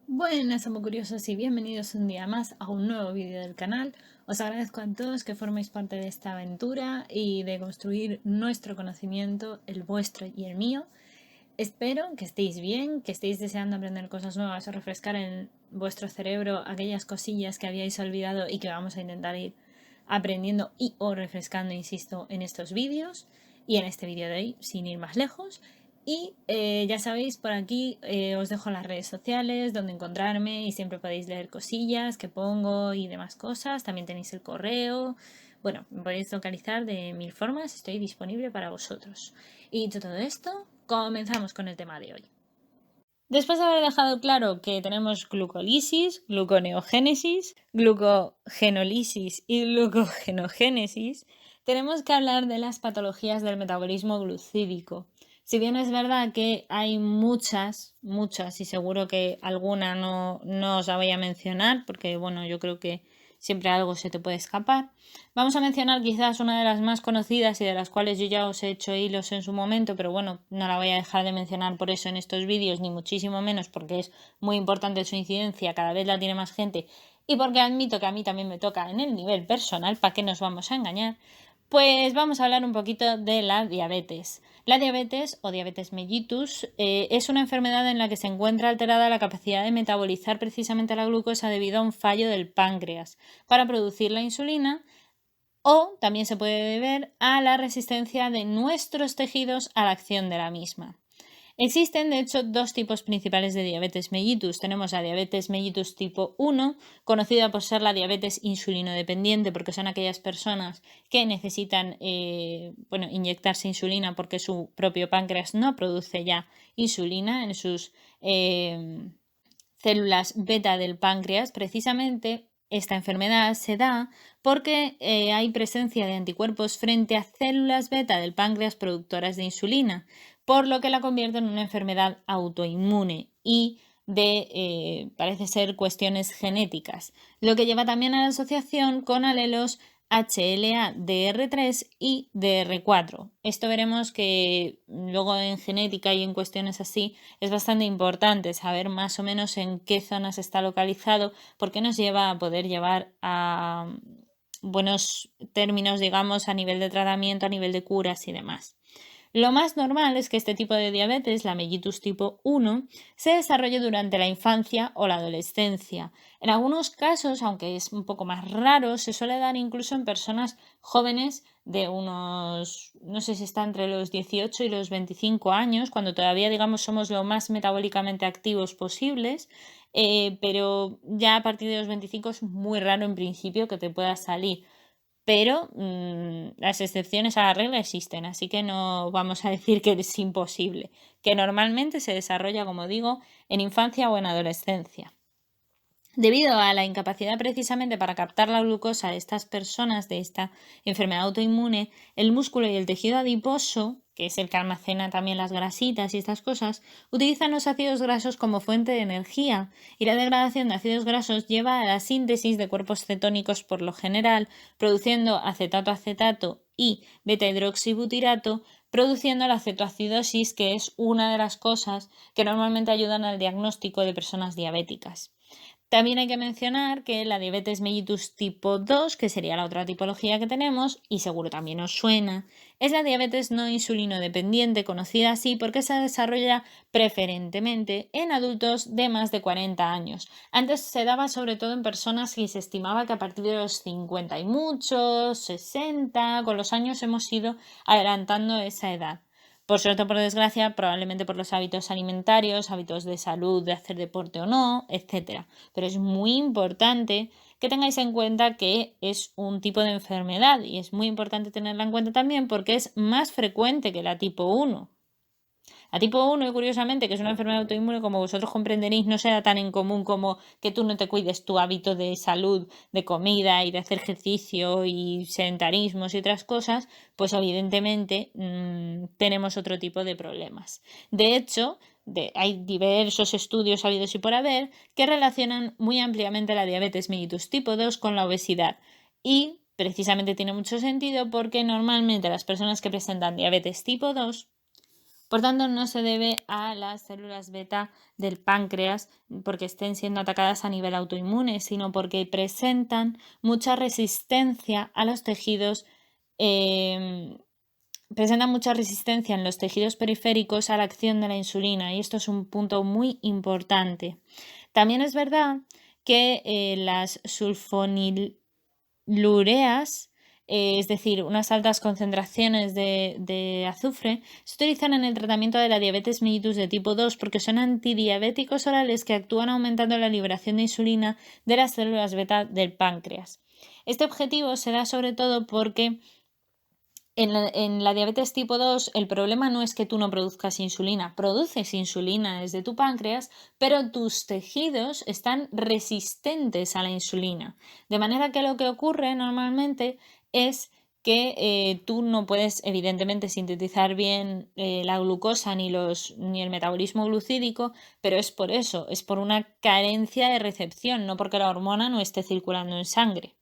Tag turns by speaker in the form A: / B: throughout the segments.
A: Buenas, amo curiosos, y bienvenidos un día más a un nuevo vídeo del canal. Os agradezco a todos que forméis parte de esta aventura y de construir nuestro conocimiento, el vuestro y el mío. Espero que estéis bien, que estéis deseando aprender cosas nuevas o refrescar en vuestro cerebro aquellas cosillas que habíais olvidado y que vamos a intentar ir aprendiendo y o refrescando, insisto, en estos vídeos y en este vídeo de hoy, sin ir más lejos. Y ya sabéis, por aquí os dejo las redes sociales donde encontrarme y siempre podéis leer cosillas que pongo y demás cosas. También tenéis el correo. Bueno, me podéis localizar de mil formas, estoy disponible para vosotros. Y dicho todo esto, comenzamos con el tema de hoy. Después de haber dejado claro que tenemos glucolisis, gluconeogénesis, glucogenolisis y glucogenogénesis, tenemos que hablar de las patologías del metabolismo glucídico. Si bien es verdad que hay muchas, y seguro que alguna no os la voy a mencionar, porque bueno, yo creo que siempre algo se te puede escapar. Vamos a mencionar quizás una de las más conocidas y de las cuales yo ya os he hecho hilos en su momento, pero bueno, no la voy a dejar de mencionar por eso en estos vídeos, ni muchísimo menos porque es muy importante su incidencia, cada vez la tiene más gente y porque admito que a mí también me toca en el nivel personal, ¿para qué nos vamos a engañar? Pues vamos a hablar un poquito de la diabetes. La diabetes o diabetes mellitus es una enfermedad en la que se encuentra alterada la capacidad de metabolizar precisamente la glucosa debido a un fallo del páncreas para producir la insulina, o también se puede deber a la resistencia de nuestros tejidos a la acción de la misma. Existen, de hecho, dos tipos principales de diabetes mellitus. Tenemos la diabetes mellitus tipo 1, conocida por ser la diabetes insulinodependiente, porque son aquellas personas que necesitan inyectarse insulina porque su propio páncreas no produce ya insulina en sus células beta del páncreas. Precisamente esta enfermedad se da porque hay presencia de anticuerpos frente a células beta del páncreas productoras de insulina, por lo que la convierte en una enfermedad autoinmune y parece ser, cuestiones genéticas, lo que lleva también a la asociación con alelos HLA-DR3 y DR4. Esto veremos que luego en genética y en cuestiones así es bastante importante saber más o menos en qué zonas está localizado, porque nos lleva a poder llevar a buenos términos, digamos, a nivel de tratamiento, a nivel de curas y demás. Lo más normal es que este tipo de diabetes, la mellitus tipo 1, se desarrolle durante la infancia o la adolescencia. En algunos casos, aunque es un poco más raro, se suele dar incluso en personas jóvenes de unos, no sé si está entre los 18 y los 25 años, cuando todavía, digamos, somos lo más metabólicamente activos posibles, pero ya a partir de los 25 es muy raro en principio que te pueda salir. Pero las excepciones a la regla existen, así que no vamos a decir que es imposible, que normalmente se desarrolla, como digo, en infancia o en adolescencia. Debido a la incapacidad precisamente para captar la glucosa de estas personas de esta enfermedad autoinmune, el músculo y el tejido adiposo, que es el que almacena también las grasitas y estas cosas, utilizan los ácidos grasos como fuente de energía, y la degradación de ácidos grasos lleva a la síntesis de cuerpos cetónicos por lo general, produciendo acetato-acetato y beta-hidroxibutirato, produciendo la cetoacidosis, que es una de las cosas que normalmente ayudan al diagnóstico de personas diabéticas. También hay que mencionar que la diabetes mellitus tipo 2, que sería la otra tipología que tenemos, y seguro también os suena, es la diabetes no insulinodependiente, conocida así porque se desarrolla preferentemente en adultos de más de 40 años. Antes se daba sobre todo en personas y se estimaba que a partir de los 50 y muchos, 60, con los años hemos ido adelantando esa edad. Por suerte o por desgracia, probablemente por los hábitos alimentarios, hábitos de salud, de hacer deporte o no, etc. Pero es muy importante que tengáis en cuenta que es un tipo de enfermedad y es muy importante tenerla en cuenta también porque es más frecuente que la tipo 1. La tipo 1, curiosamente, que es una enfermedad autoinmune, como vosotros comprenderéis, no será tan en común como que tú no te cuides tu hábito de salud, de comida y de hacer ejercicio y sedentarismos y otras cosas, pues evidentemente tenemos otro tipo de problemas. De hecho, hay diversos estudios habidos y por haber que relacionan muy ampliamente la diabetes mellitus tipo 2 con la obesidad y precisamente tiene mucho sentido porque normalmente las personas que presentan diabetes tipo 2, por tanto, no se debe a las células beta del páncreas porque estén siendo atacadas a nivel autoinmune, sino porque mucha resistencia a los tejidos, presentan mucha resistencia en los tejidos periféricos a la acción de la insulina, y esto es un punto muy importante. También es verdad que las sulfonilureas, es decir, unas altas concentraciones de azufre, se utilizan en el tratamiento de la diabetes mellitus de tipo 2 porque son antidiabéticos orales que actúan aumentando la liberación de insulina de las células beta del páncreas. Este objetivo se da sobre todo porque en la diabetes tipo 2 el problema no es que tú no produzcas insulina, produces insulina desde tu páncreas, pero tus tejidos están resistentes a la insulina. De manera que lo que ocurre normalmente es que tú no puedes evidentemente sintetizar bien la glucosa ni el metabolismo glucídico, pero es por eso, es por una carencia de recepción, no porque la hormona no esté circulando en sangre.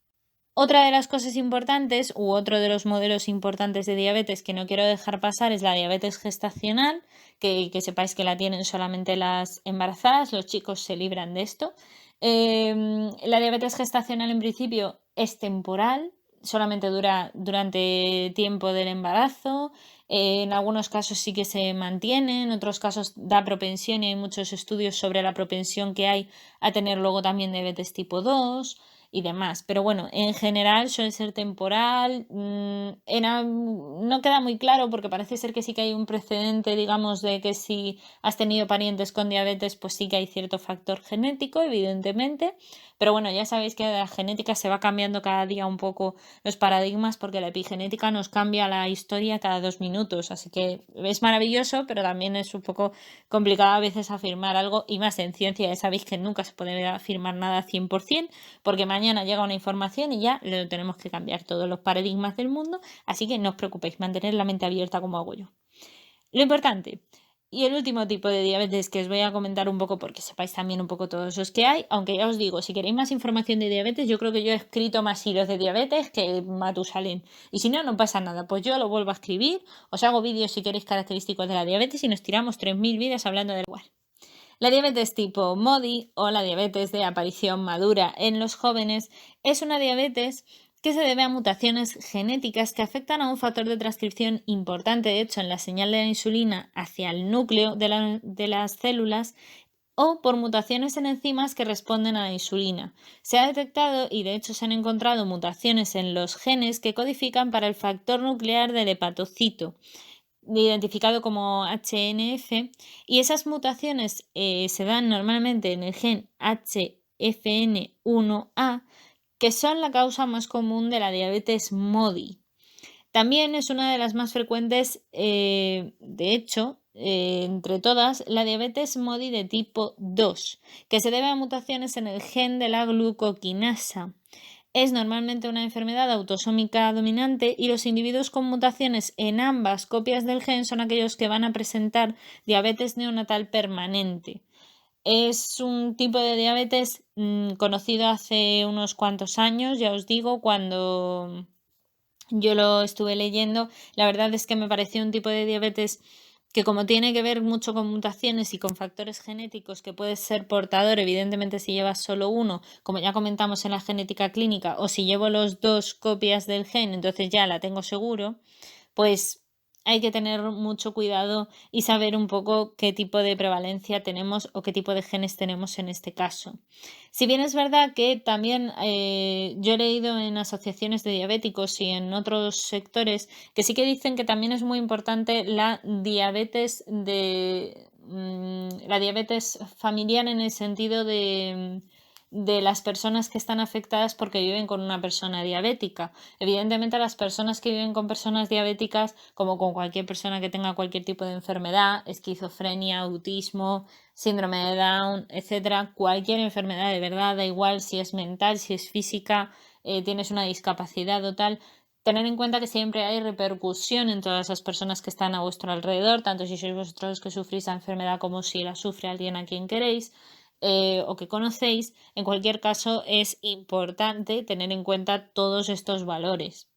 A: Otra de las cosas importantes, u otro de los modelos importantes de diabetes que no quiero dejar pasar, es la diabetes gestacional, que sepáis que la tienen solamente las embarazadas, los chicos se libran de esto. La diabetes gestacional en principio es temporal, solamente dura durante tiempo del embarazo, en algunos casos sí que se mantiene, en otros casos da propensión y hay muchos estudios sobre la propensión que hay a tener luego también diabetes tipo 2 y demás. Pero bueno, en general suele ser temporal. No queda muy claro porque parece ser que sí que hay un precedente, digamos, de que si has tenido parientes con diabetes, pues sí que hay cierto factor genético, evidentemente. Pero bueno, ya sabéis que la genética se va cambiando cada día un poco los paradigmas porque la epigenética nos cambia la historia cada 2 minutos. Así que es maravilloso, pero también es un poco complicado a veces afirmar algo, y más en ciencia, ya sabéis que nunca se puede afirmar nada 100%, porque mañana llega una información y ya lo tenemos que cambiar todos los paradigmas del mundo, así que no os preocupéis, mantener la mente abierta como hago yo. Lo importante, y el último tipo de diabetes que os voy a comentar un poco porque sepáis también un poco todos los que hay, aunque ya os digo, si queréis más información de diabetes, yo creo que yo he escrito más hilos de diabetes que Matusalén, y si no, no pasa nada, pues yo lo vuelvo a escribir, os hago vídeos si queréis característicos de la diabetes y nos tiramos 3000 vídeos hablando del igual. La diabetes tipo MODY o la diabetes de aparición madura en los jóvenes es una diabetes que se debe a mutaciones genéticas que afectan a un factor de transcripción importante, de hecho, en la señal de la insulina hacia el núcleo de las células, o por mutaciones en enzimas que responden a la insulina. Se ha detectado y de hecho se han encontrado mutaciones en los genes que codifican para el factor nuclear del hepatocito, identificado como HNF, y esas mutaciones se dan normalmente en el gen HFN1A, que son la causa más común de la diabetes MODY. También es una de las más frecuentes, de hecho, entre todas, la diabetes MODY de tipo 2, que se debe a mutaciones en el gen de la glucoquinasa. Es normalmente una enfermedad autosómica dominante y los individuos con mutaciones en ambas copias del gen son aquellos que van a presentar diabetes neonatal permanente. Es un tipo de diabetes conocido hace unos cuantos años, ya os digo, cuando yo lo estuve leyendo, la verdad es que me pareció un tipo de diabetes que, como tiene que ver mucho con mutaciones y con factores genéticos que puedes ser portador, evidentemente si llevas solo uno, como ya comentamos en la genética clínica, o si llevo los dos copias del gen, entonces ya la tengo seguro, pues hay que tener mucho cuidado y saber un poco qué tipo de prevalencia tenemos o qué tipo de genes tenemos en este caso. Si bien es verdad que también yo he leído en asociaciones de diabéticos y en otros sectores que sí que dicen que también es muy importante la diabetes la diabetes familiar, en el sentido de las personas que están afectadas porque viven con una persona diabética. Evidentemente, las personas que viven con personas diabéticas, como con cualquier persona que tenga cualquier tipo de enfermedad, esquizofrenia, autismo, síndrome de Down, etcétera, cualquier enfermedad, de verdad, da igual si es mental, si es física, tienes una discapacidad o tal, tener en cuenta que siempre hay repercusión en todas las personas que están a vuestro alrededor, tanto si sois vosotros los que sufrís la enfermedad como si la sufre alguien a quien queréis. o que conocéis, en cualquier caso es importante tener en cuenta todos estos valores.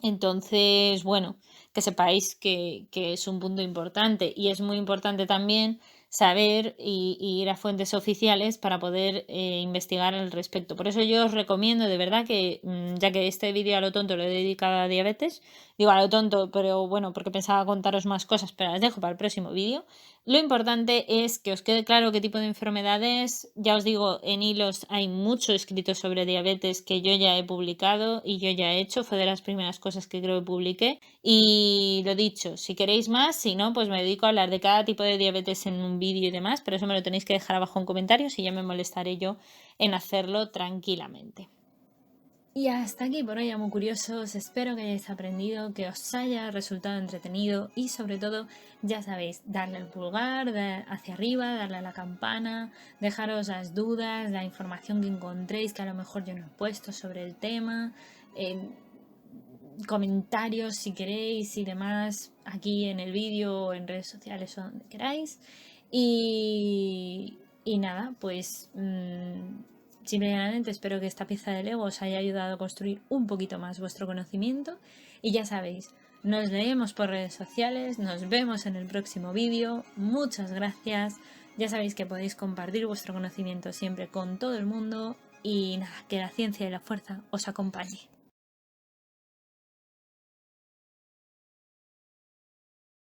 A: Entonces, bueno, que sepáis que es un punto importante y es muy importante también saber y ir a fuentes oficiales para poder investigar al respecto. Por eso yo os recomiendo de verdad que, ya que este vídeo a lo tonto lo he dedicado a diabetes, digo a lo tonto, pero bueno, porque pensaba contaros más cosas, pero las dejo para el próximo vídeo. Lo importante es que os quede claro qué tipo de enfermedades. Ya os digo, en hilos hay mucho escrito sobre diabetes que yo ya he publicado y yo ya he hecho. Fue de las primeras cosas que creo que publiqué. Y lo dicho, si queréis más, si no, pues me dedico a hablar de cada tipo de diabetes en un vídeo y demás, pero eso me lo tenéis que dejar abajo en comentarios y ya me molestaré yo en hacerlo tranquilamente. Y hasta aquí por hoy, amo curiosos. Espero que hayáis aprendido, que os haya resultado entretenido y sobre todo, ya sabéis, darle al pulgar hacia arriba, darle a la campana, dejaros las dudas, la información que encontréis que a lo mejor yo no he puesto sobre el tema, comentarios si queréis y demás aquí en el vídeo o en redes sociales o donde queráis. Y nada, pues simplemente espero que esta pieza de Lego os haya ayudado a construir un poquito más vuestro conocimiento. Y ya sabéis, nos leemos por redes sociales, nos vemos en el próximo vídeo. Muchas gracias. Ya sabéis que podéis compartir vuestro conocimiento siempre con todo el mundo. Y nada, que la ciencia y la fuerza os acompañe.